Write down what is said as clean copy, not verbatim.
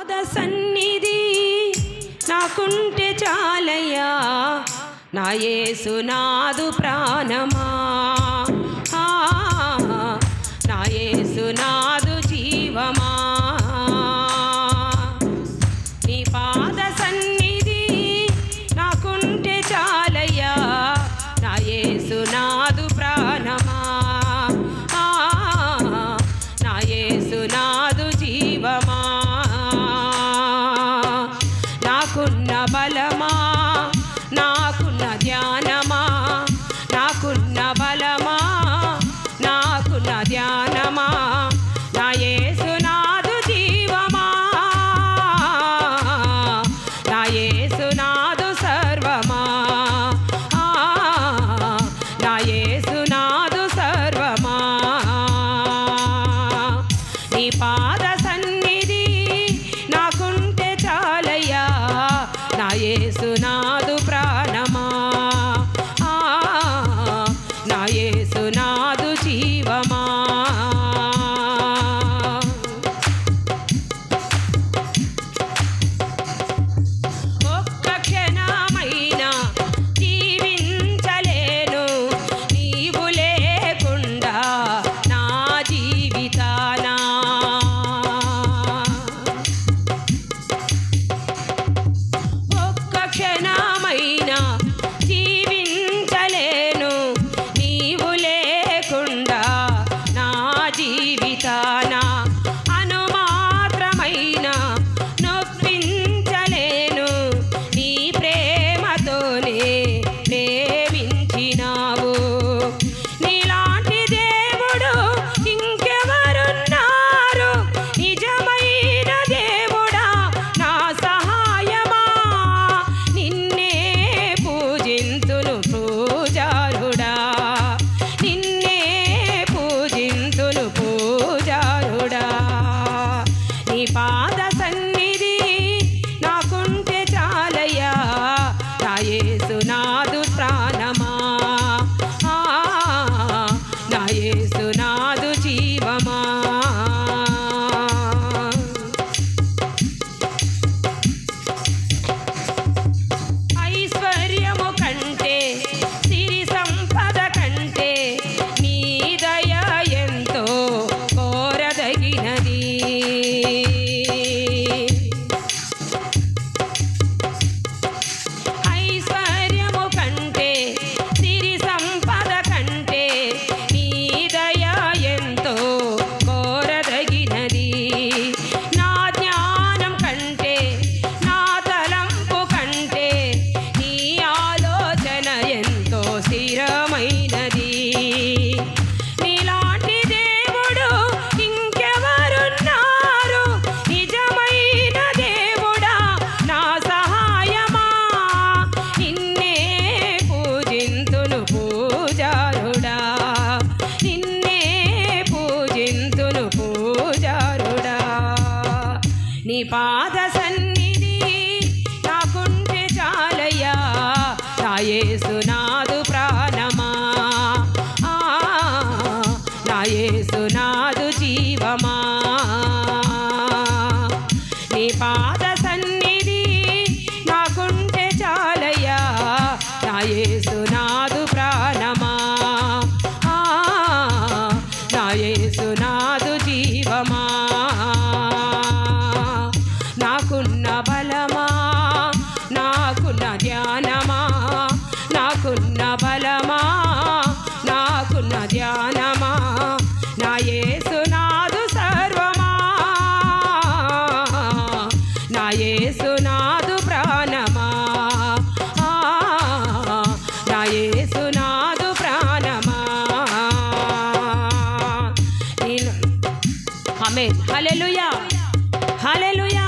పాద సన్నిధి నాకుంటే చాలయ్యా నా యేసునాదు ప్రాణమా, నా యేసునాదు జీవమా. నీ పాద సన్నిధి నాకుంటే చాలయ్యా నా యేసునాదు ప్రాణమా, నా యేసునాదు జీవమా. నాకున్న బలమా, నాకున్న ధ్యానమా, నాకున్న బలమా, నాకున్న ధ్యానమా, నా యేసునాదు జీవమా, నా యేసునాదు సర్వమా, నా యేసునాదు సర్వమా. నీ పాద సన్నిధి నాకుంటే చాలయ్యా నా యేసునాదు ప్రాణమా, నా యేసునాదు జీవమా. ఒక్క క్షణమైనా జీవించలేను నీవు లేకుండా నా జీవితానా. ఒక్క క్షణమైనా జీవించలేను నీవు లేకుండా నా జీవితానా. అనుమాత్రమైన నొప్పించలేను నీ ప్రేమతోనే ప్రేమించినావు. నీలాంటి దేవుడు ఇంకెవరున్నారు, నిజమైన దేవుడా నా సహాయమా. నిన్నే పూజింతును పూజారుడా, నిన్నే పూజింతును పూజారుడా. నీ పాద సన్నిధి నాకుంటే చాలయ్యా నా యేసునాదు ప్రాణమా, నా యేసునాదు జీవమా. ఐశ్వర్యము కంటే సిరి సంపద కంటే నీ దయ ఎంతో కోరదగినది. ఐశ్వర్యము కంటే సిరి సంపద కంటే నీ దయ ఎంతో కోరదగినది. నా జ్ఞానం కంటే నా తలంపు కంటే నీ ఆలోచన ఎంతో స్థిరమైనది. నీలాంటి దేవుడు ఇంకెవరున్నారు, నిజమైన దేవుడా నా సహాయమా. నిన్నే పూజింతును పూజారుడా, నిన్నే పూజింతును పూజారుడా. నీ పాద సన్నిధి నాకుంటే చాలయ్యా నా యేసునాదు ప్రాణమా, నా యేసునాదు జీవమా. నీ పాద సన్నిధి నాకుంటే చాలయ్యా నా యేసునాదు ప్రాణమా, నా యేసునాదు జీవమా. నాకున్న బలమా, నాకున్న ధ్యానమా, నాకున్న బలమా, నాకున్న ధ్యానమా, నా యేసునాదు సర్వమా, నా యేసునాదు ప్రాణమా, నా యేసునాదు ప్రాణమా. ఆమేన్. హల్లెలూయా, హల్లెలూయా.